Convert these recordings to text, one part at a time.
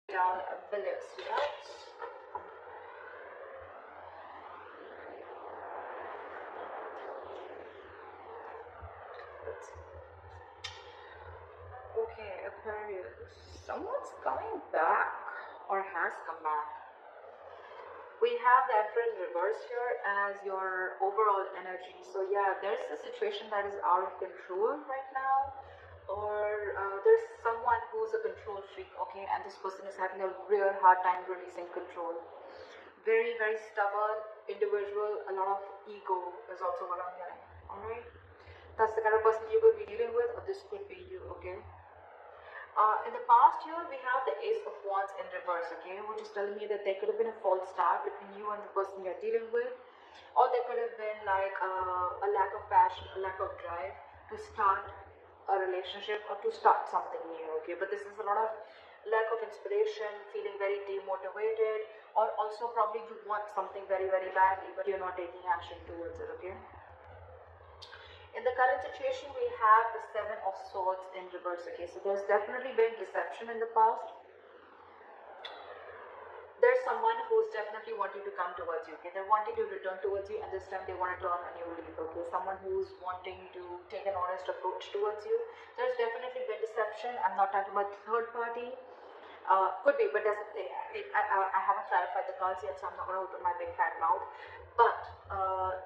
down Villiers, yeah. Okay, Aquarius. Someone's coming back or has come back. We have the Emperor in reverse here as your overall energy. So yeah, there's a situation that is out of control right now, or there's someone who's a control freak, okay, and this person is having a real hard time releasing control. Very, very stubborn individual, a lot of ego is also what I'm hearing, alright? That's the kind of person you could be dealing with, or this could be you, okay? In the past year, we have the Ace of Wands in reverse, okay, which is telling me that there could have been a false start between you and the person you're dealing with, or there could have been like a lack of passion, a lack of drive to start a relationship or to start something new, okay. But this is a lot of lack of inspiration, feeling very demotivated, or also probably you want something very, very badly, but you're not taking action towards it, okay. In the current situation, we have the Seven of Swords in reverse, okay. So there's definitely been deception in the past. There's someone who's definitely wanting to come towards you, okay. They're wanting to return towards you, and this time they want to turn a new leaf, okay. Someone who's wanting to take an honest approach towards you. There's definitely been deception. I'm not talking about third party. Could be, but I haven't clarified the cards yet, so I'm not going to open my big fat mouth. But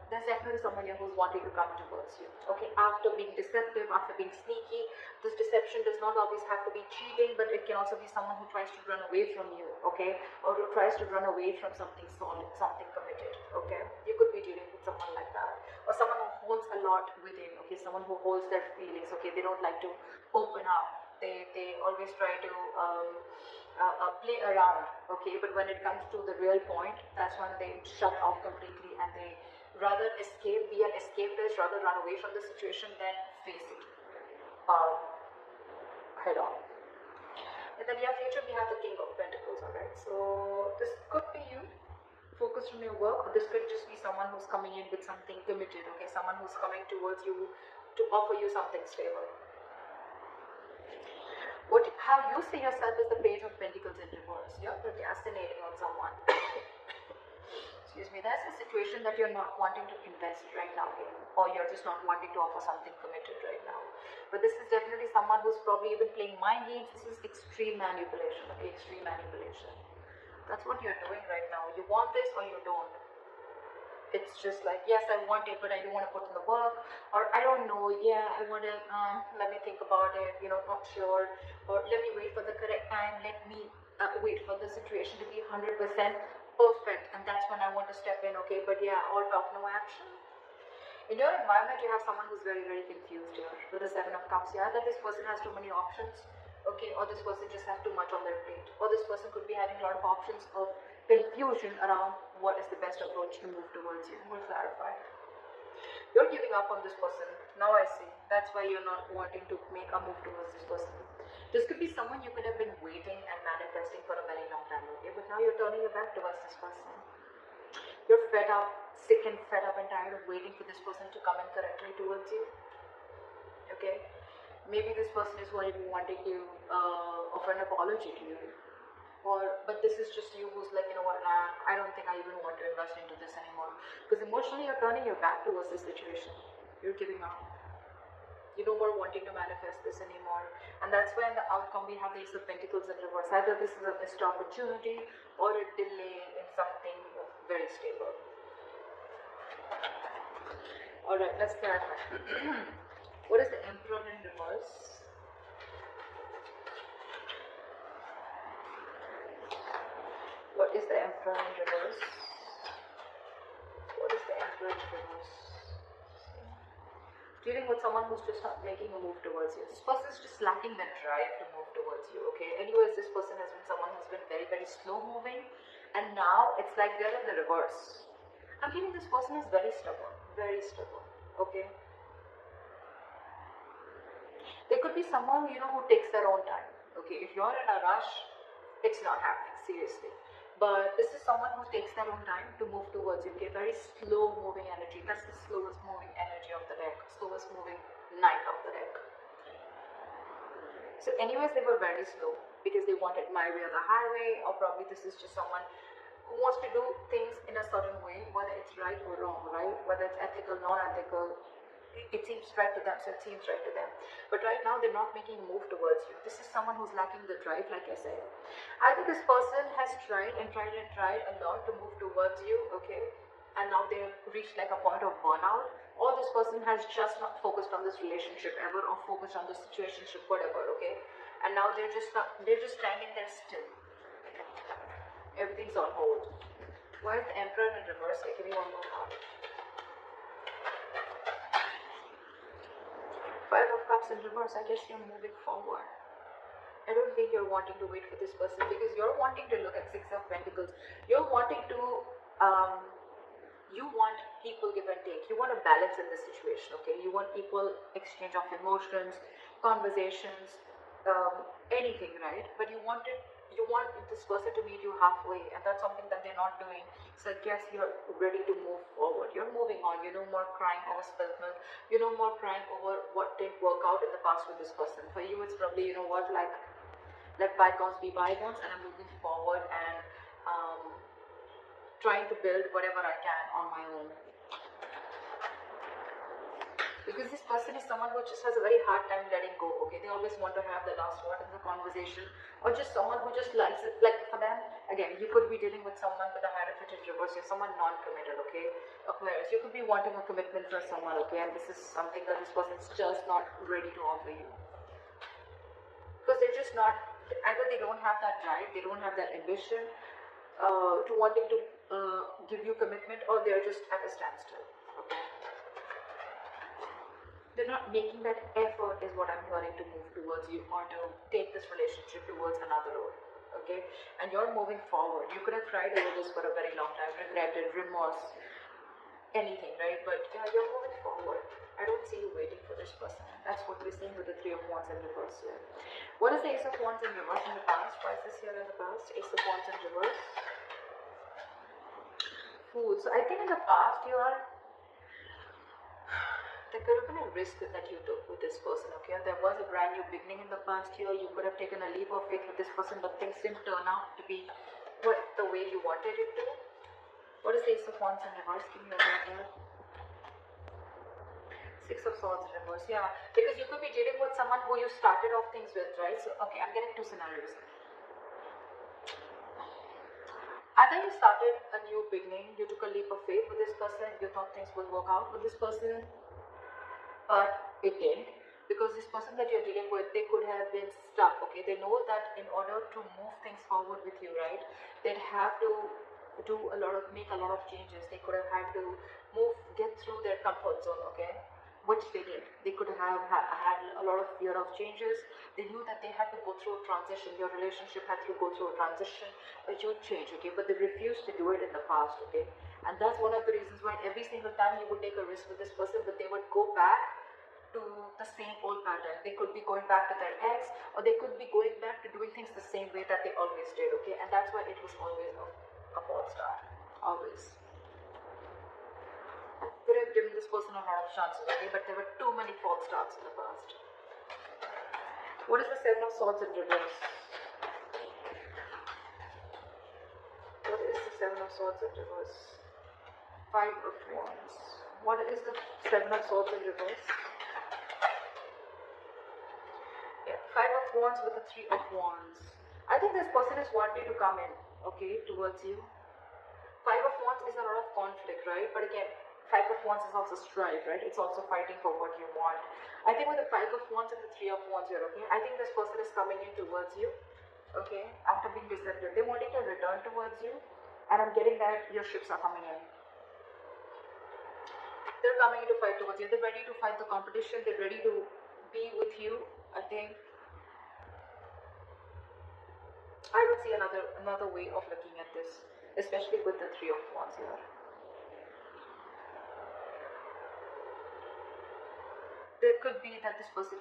there's definitely someone here who's wanting to come towards you. Okay, after being deceptive, after being sneaky, this deception does not always have to be cheating, but it can also be someone who tries to run away from you, okay, or who tries to run away from something solid, something committed, okay. You could be dealing with someone like that, or someone who holds a lot within, okay, someone who holds their feelings, okay, they don't like to open up. They always try to play around, okay, but when it comes to the real point, that's when they shut off completely, and they rather escape, be an escapist, rather run away from the situation than face it head on. In the near future, we have the King of Pentacles, alright, so this could be you focused on your work, or this could just be someone who's coming in with something committed, okay, someone who's coming towards you to offer you something stable. How you see yourself is the Page of Pentacles in reverse. You're procrastinating on someone. Excuse me. That's a situation that you're not wanting to invest right now in, or you're just not wanting to offer something committed right now. But this is definitely someone who's probably even playing mind games. This is extreme manipulation, okay? Extreme manipulation. That's what you're doing right now. You want this or you don't. It's just like, yes, I want it, but I don't want to put in the work, or I don't know, yeah, I want to, let me think about it, you know, not sure, or let me wait for the correct time, let me wait for the situation to be 100% perfect, and that's when I want to step in, okay, but yeah, all talk, no action. In your environment, you have someone who's very, very confused here, with the Seven of Cups, yeah, that this person has too many options, okay, or this person just has too much on their plate, or this person could be having a lot of options of confusion around what is the best approach to move towards you. We'll clarify. You're giving up on this person. Now I see. That's why you're not wanting to make a move towards this person. This could be someone you could have been waiting and manifesting for a very long time, okay? But now you're turning your back towards this person. You're fed up, sick and fed up and tired of waiting for this person to come in correctly towards you. Okay? Maybe this person is wanting to offer an apology to you. But this is just you who's like, you know what, nah, I don't think I even want to invest into this anymore. Because emotionally you're turning your back towards this situation. You're giving up. You no more wanting to manifest this anymore. And that's why in the outcome we have the Ace of Pentacles in reverse. Either this is a missed opportunity or a delay in something very stable. Alright, let's clarify. What is the Emperor in reverse? What is the Emperor in reverse? What is the Emperor in reverse? Dealing with someone who's just not making a move towards you. This person is just lacking the drive to move towards you, okay? Anyways, this person has been someone who's been very, very slow moving, and now it's like they're in the reverse. I'm feeling this person is very stubborn, okay? There could be someone, you know, who takes their own time, okay? If you're in a rush, it's not happening, seriously. But this is someone who takes their own time to move towards you, okay? Very slow moving energy. That's the slowest moving energy of the deck. Slowest moving knight of the deck. It's So anyways, they were very slow because they wanted my way or the highway, or probably this is just someone who wants to do things in a certain way, whether it's right or wrong, right? Whether it's ethical, non-ethical, it seems right to them, so it seems right to them. But right now, they're not making a move towards you. This is someone who's lacking the drive, like I said. I think this person has tried and tried and tried a lot to move towards you, okay? And now they've reached like a point of burnout. Or this person has just not focused on this relationship ever, or focused on this situationship, whatever, okay? And now they're just standing there still. Everything's on hold. Why is the Emperor in reverse? Give me one more card. Five of Cups in reverse. I guess you're moving forward. I don't think you're wanting to wait for this person, because you're wanting to look at Six of Pentacles. You're wanting to, you want equal give and take. You want a balance in this situation, okay? You want equal exchange of emotions, conversations, anything, right? But you want this person to meet you halfway, and that's something that they're not doing. So I guess you're ready to move forward. You're moving on. You no more crying over spilled milk. You no more crying over what didn't work out in the past with this person. For you, it's probably, you know what, like, let bygones be bygones, and I'm moving forward and trying to build whatever I can on my own. Because this person is someone who just has a very hard time letting go, okay? They always want to have the last word in the conversation, or just someone who just likes it. Like for them, again, you could be dealing with someone with a Hierophant in reverse. You're someone non-committed, okay? Aquarius, you could be wanting a commitment for someone, okay? And this is something that this person is just not ready to offer you. Because they're just not, either they don't have that drive, they don't have that ambition to wanting to give you commitment, or they're just at a standstill, okay? They're not making that effort, is what I'm hearing, to move towards you, or to take this relationship towards another road, okay? And you're moving forward. You could have cried over this for a very long time, regretted, remorse, anything, right? But yeah, you're moving forward. I don't see you waiting for this person. That's what we're seeing with the Three of Wands in reverse here. What is the Ace of Wands in reverse in the past? Why is this here in the past? Ace of Wands in reverse. Fool. So I think in the past there could have been a risk that you took with this person, okay? There was a brand new beginning in the past year. You could have taken a leap of faith with this person, but things didn't turn out to be the way you wanted it to. What is the Ace of Wands in reverse? Give me a minute. Six of Swords in reverse, yeah. Because you could be dealing with someone who you started off things with, right? So, okay, I'm getting two scenarios. Either you started a new beginning, you took a leap of faith with this person, you thought things would work out with this person, but it didn't. Because this person that you're dealing with, they could have been stuck, okay? They know that in order to move things forward with you, right, they'd have to make a lot of changes. They could have had to get through their comfort zone, okay? Which they did. They could have had a lot of fear of changes. They knew that they had to go through a transition. Your relationship had to go through a transition, a huge change, okay? But they refused to do it in the past, okay? And that's one of the reasons why every single time you would take a risk with this person, but they would go back to the same old pattern. They could be going back to their ex, or they could be going back to doing things the same way that they always did, okay? And that's why it was always a false start. Always. Could have given this person a lot of chances, okay? But there were too many false starts in the past. What is the Seven of Swords in reverse? What is the Seven of Swords in reverse? Five of Wands. What is the Seven of Swords in reverse? Yeah, Five of Wands with the Three of Wands. I think this person is wanting to come in, okay, towards you. Five of Wands is a lot of conflict, right? But again, Five of Wands is also strife, right? It's also fighting for what you want. I think with the Five of Wands and the Three of Wands here, okay, I think this person is coming in towards you, okay, after being deceptive. They're wanting to return towards you, and I'm getting that your ships are coming in. They're coming in to fight towards you. They're ready to fight the competition. They're ready to be with you, I think. I don't see another way of looking at this, especially with the Three of Wands here. There could be that this person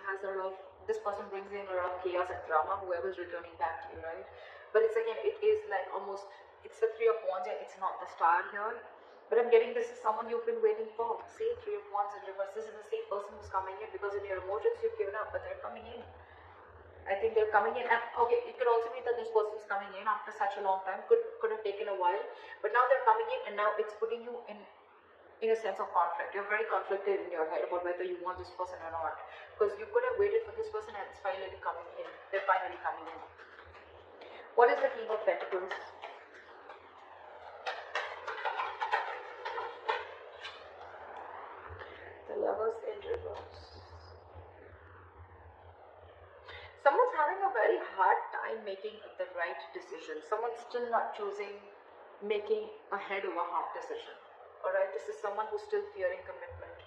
brings in a lot of chaos and drama, whoever's returning back to you, right? But it's again, it is like almost, it's the Three of Wands here, it's not the Star here. But I'm getting this is someone you've been waiting for. See, Three of Wands in reverse. This is the same person who's coming in, because in your emotions you've given up, but they're coming in. I think they're coming in, and okay, it could also be that this person is coming in after such a long time. Could have taken a while, but now they're coming in, and now it's putting you in a sense of conflict. You're very conflicted in your head about whether you want this person or not, because you could have waited for this person, and it's finally coming in. They're finally coming in. What is the King of Pentacles? The Lovers in reverse. Someone's having a very hard time making the right decision. Someone's still not choosing, making a head over heart decision. Alright, this is someone who's still fearing commitment.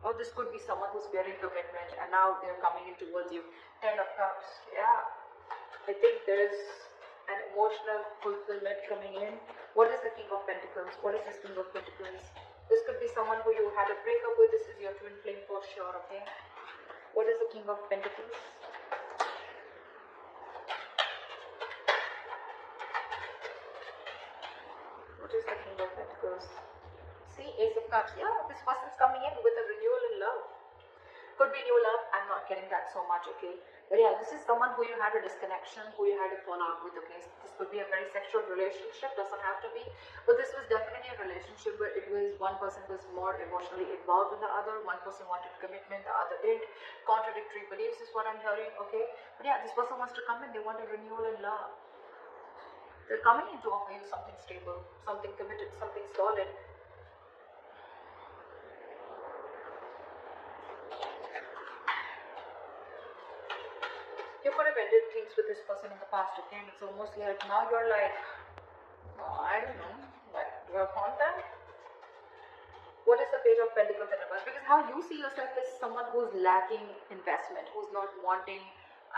Or this could be someone who's fearing commitment and now they're coming in towards you. 10 of Cups. Yeah. I think there is an emotional fulfillment coming in. What is the King of Pentacles? What is this King of Pentacles? This could be someone who you had a breakup with. This is your twin flame for sure, okay? What is the King of Pentacles? What is the King of Pentacles? See, Ace of Cups. Yeah, this person's coming in with a renewal in love. Could be new love. I'm not getting that so much, okay? But yeah, this is someone who you had a disconnection, who you had a fallout with, okay? This could be a very sexual relationship, doesn't have to be. But this was definitely a relationship where it was one person was more emotionally involved than the other, one person wanted commitment, the other didn't. Contradictory beliefs is what I'm hearing, okay? But yeah, this person wants to come in, they want a renewal in love. They're coming in to offer you something stable, something committed, something solid. You could have ended things with this person in the past, okay? And it's almost like now you're like, oh, I don't know, like, do I want that? What is the Page of Pentacles in reverse? Because how you see yourself is someone who's lacking investment, who's not wanting,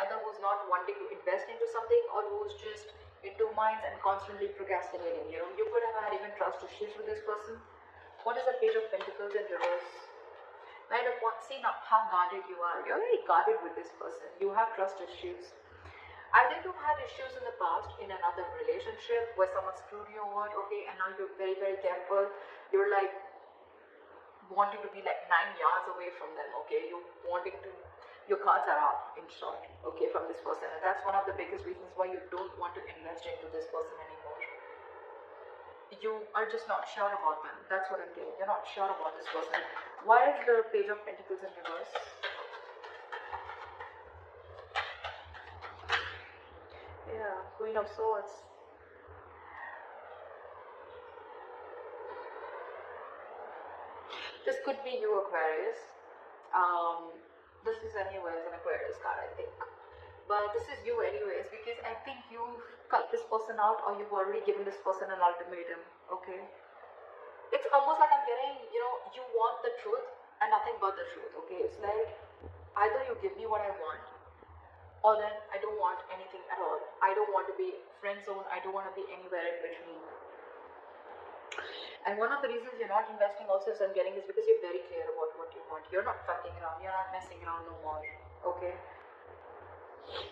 either who's not wanting to invest into something or who's just in two minds and constantly procrastinating. You know, you could have had even trust issues with this person. What is the Page of Pentacles in reverse? Kind of want, see now how guarded you are. You're very guarded with this person. You have trust issues. Either you've had issues in the past in another relationship where someone screwed you over, okay, and now you're very, very careful. You're like wanting to be like 9 yards away from them, okay. You wanting to, your cards are up in short, okay, from this person. And that's one of the biggest reasons why you don't want to invest into this person anymore. You are just not sure about them. That's what I'm getting. You're not sure about this person. Why is the Page of Pentacles in reverse? Yeah, Queen of Swords. This could be you, Aquarius. This is anyways an Aquarius card, I think. But this is you anyways, because I think you've cut this person out or you've already given this person an ultimatum, okay? It's almost like I'm getting, you know, you want the truth and nothing but the truth, okay? It's like, either you give me what I want, or then I don't want anything at all. I don't want to be friend zone, I don't want to be anywhere in between. And one of the reasons you're not investing also is I'm getting is because you're very clear about what you want. You're not fucking around, you're not messing around no more, okay?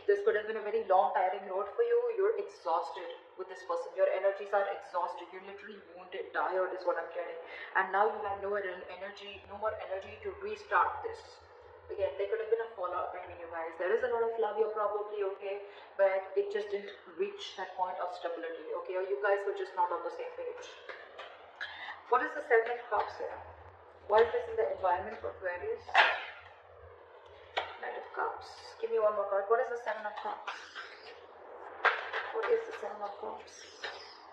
This could have been a very long, tiring road for you. You're exhausted with this person. Your energies are exhausted. You're literally wounded, tired is what I'm getting. And now you have no more energy to restart this. Again, there could have been a fallout between you guys. There is a lot of love, you're probably okay, but it just didn't reach that point of stability, okay? Or you guys were just not on the same page. What is the Seven of Cups here? Why is this in the environment for Aquarius? Knight of Cups. Give me one more card. What is the Seven of Cups? What is the Seven of Cups?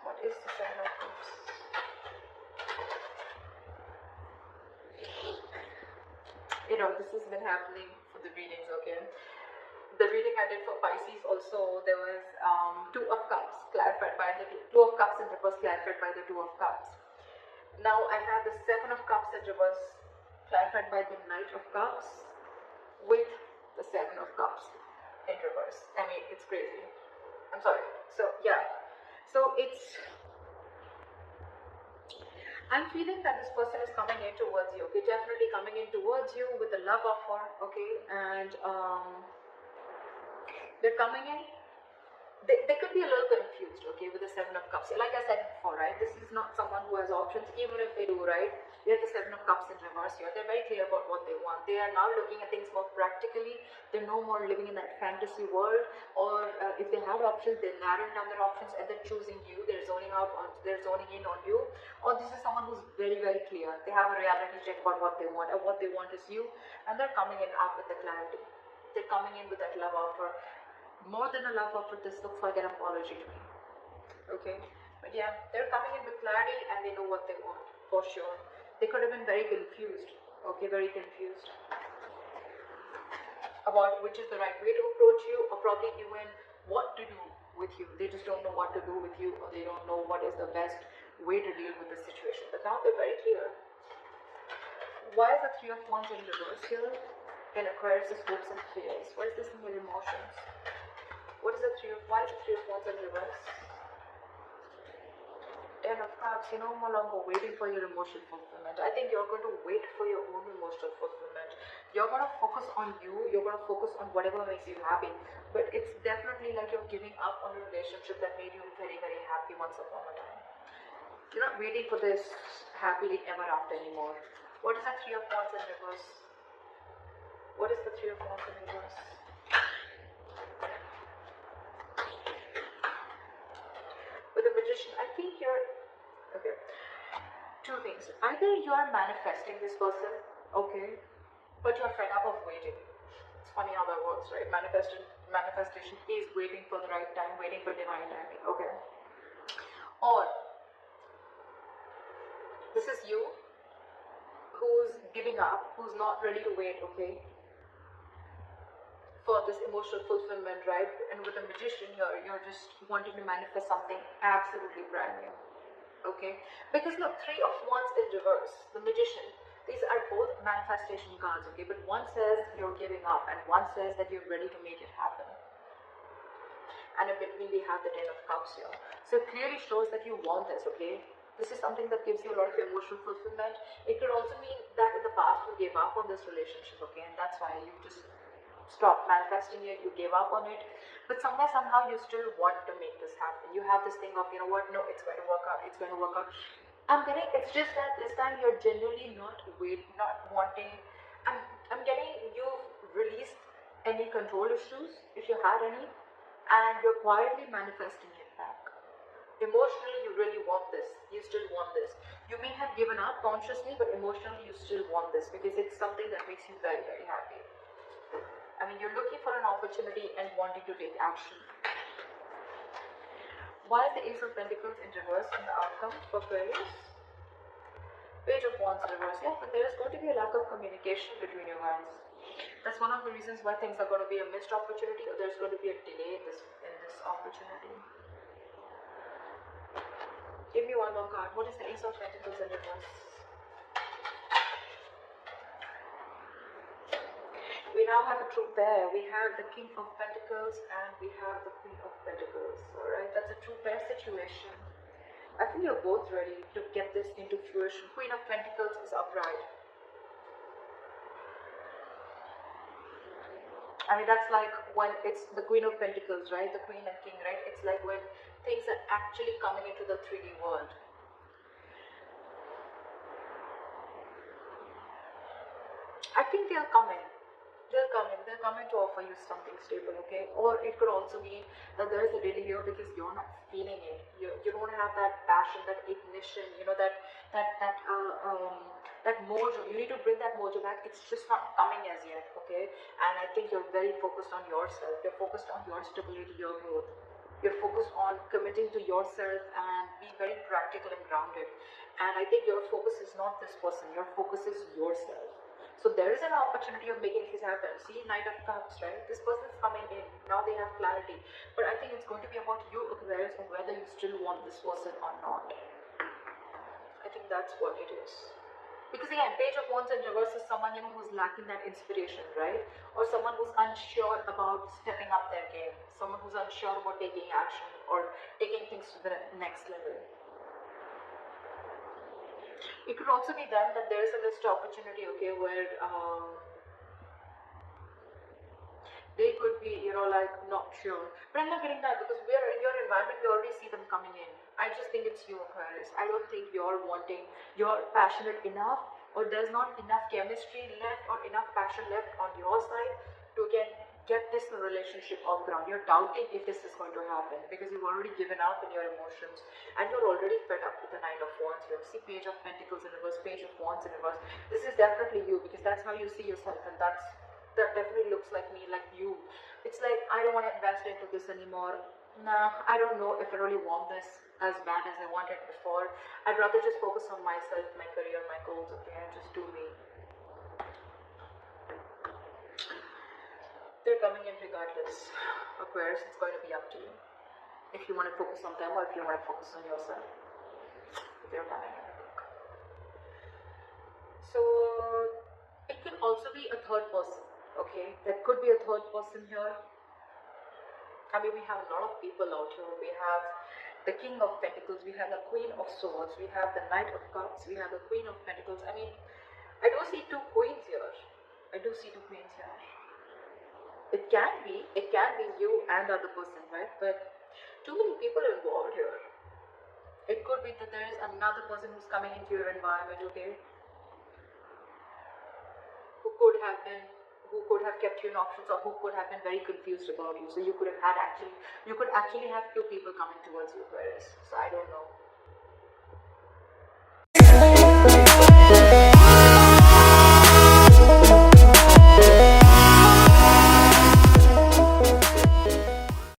What is the Seven of Cups? You know, this has been happening for the readings, okay? The reading I did for Pisces also, there was Two of Cups clarified by the Two of Cups in reverse clarified by the Two of Cups. Now I have the Seven of Cups in reverse clarified by the Knight of Cups with the Seven of Cups in reverse. I mean, it's crazy. I'm sorry. So yeah, so it's, I'm feeling that this person is coming in towards you, okay? Definitely coming in towards you with a love offer, okay? And they're coming in they could be a little confused, okay, with the Seven of Cups. Like I said before, right, this is not someone who has options. Even if they do, right, we have the Seven of Cups in reverse here. They're very clear about what they want. They are now looking at things more practically. They're no more living in that fantasy world, or if they had options, they're narrowing down their options and they're choosing you. They're zoning out on, they're zoning in on you. Or this is someone who's very, very clear. They have a reality check about what they want, and what they want is you, and they're coming in out with the clarity. They're coming in with that love offer. More than a love offer, this looks like an apology to me. Okay, but yeah, they're coming in with clarity and they know what they want for sure. They could have been very confused. Okay, very confused about which is the right way to approach you, or probably even what to do with you. They just don't know what to do with you, or they don't know what is the best way to deal with the situation. But now they're very clear. Why is the Three of Wands in reverse here? In Aquarius, hopes and fears. What is this in your emotions? What is the why is the Three of Wands in reverse? Ten of Cups, you're no longer waiting for your emotional fulfillment. I think you're going to wait for your own emotional fulfillment. You're going to focus on you, you're going to focus on whatever makes you happy. But it's definitely like you're giving up on a relationship that made you very, very happy once upon a time. You're not waiting for this happily ever after anymore. What is the Three of Wands in reverse? What is the Three of Wands in reverse? With the Magician, I think you're, okay, two things. Either you are manifesting this person, okay, but you're fed up of waiting. It's funny how that works, right? Manifestation is waiting for the right time, waiting for divine timing, okay. Or this is you who's giving up, who's not ready to wait, okay, for this emotional fulfillment, right? And with the Magician here, you're just wanting to manifest something absolutely brand new, okay? Because look, Three of Wands in reverse, the Magician, these are both manifestation cards, okay? But one says you're giving up and one says that you're ready to make it happen. And in between we have the Ten of Cups here. So it clearly shows that you want this, okay? This is something that gives you a lot of emotional fulfillment. It could also mean that in the past you gave up on this relationship, okay? And that's why you just stopped manifesting it, you gave up on it, but somewhere somehow you still want to make this happen. You have this thing of, you know what, no, it's going to work out, it's going to work out. It's just that this time you're genuinely not wanting, I'm getting you've released any control issues, if you had any, and you're quietly manifesting it back. Emotionally, you really want this, you still want this. You may have given up consciously, but emotionally you still want this because it's something that makes you very, very happy. I mean, you're looking for an opportunity and wanting to take action. Why is the Ace of Pentacles in reverse in the outcome for Aquarius? Page of Wands in reverse. Yeah, but there is going to be a lack of communication between you guys. That's one of the reasons why things are going to be a missed opportunity, or there's going to be a delay in this opportunity. Give me one more card. What is the Ace of Pentacles in reverse? We now have a true pair. We have the King of Pentacles and we have the Queen of Pentacles. Alright, that's a true pair situation. I think you're both ready to get this into fruition. Queen of Pentacles is upright. I mean, that's like when it's the Queen of Pentacles, right? The Queen and King, right? It's like when things are actually coming into the 3D world. I think they'll come in. They'll come in to offer you something stable, okay? Or it could also be that there is a delay here because you're not feeling it. You don't have that passion, that ignition, you know, that mojo. You need to bring that mojo back. It's just not coming as yet, okay? And I think you're very focused on yourself. You're focused on your stability, your growth. You're focused on committing to yourself and be very practical and grounded. And I think your focus is not this person. Your focus is yourself. So there is an opportunity of making this happen. See, Knight of Cups, right? This person's coming in. Now they have clarity. But I think it's going to be about you, Aquarius, of whether you still want this person or not. I think that's what it is. Because again, Page of Wands in reverse is someone, you know, who's lacking that inspiration, right? Or someone who's unsure about stepping up their game. Someone who's unsure about taking action or taking things to the next level. It could also be then that there is a missed opportunity, okay, where they could be, you know, like not sure. But I'm not getting that because we are in your environment, we already see them coming in. I just think it's you, Aquarius. I don't think you're passionate enough, or there's not enough chemistry left or enough passion left on your side to get this relationship off ground. You're doubting if this is going to happen because you've already given up in your emotions and you're already fed up with the Nine of Wands here. See Page of Pentacles in reverse, Page of Wands in reverse. This is definitely you because that's how you see yourself, and that definitely looks like me, like you. It's like, I don't want to invest into this anymore. Nah, I don't know if I really want this as bad as I wanted before. I'd rather just focus on myself, my career, my goals, okay, and just do me. They're coming in regardless. Aquarius, it's going to be up to you. If you want to focus on them or if you want to focus on yourself. They're coming in. So, it could also be a third person, okay? There could be a third person here. I mean, we have a lot of people out here. We have the King of Pentacles, we have the Queen of Swords, we have the Knight of Cups, we have the Queen of Pentacles. I mean, I do see two queens here. I do see two queens here. It can be you and the other person, right? But too many people involved here. It could be that there is another person who's coming into your environment, okay? Who could have kept you in options, or who could have been very confused about you. So you could actually have two people coming towards you, Aquarius. So I don't know.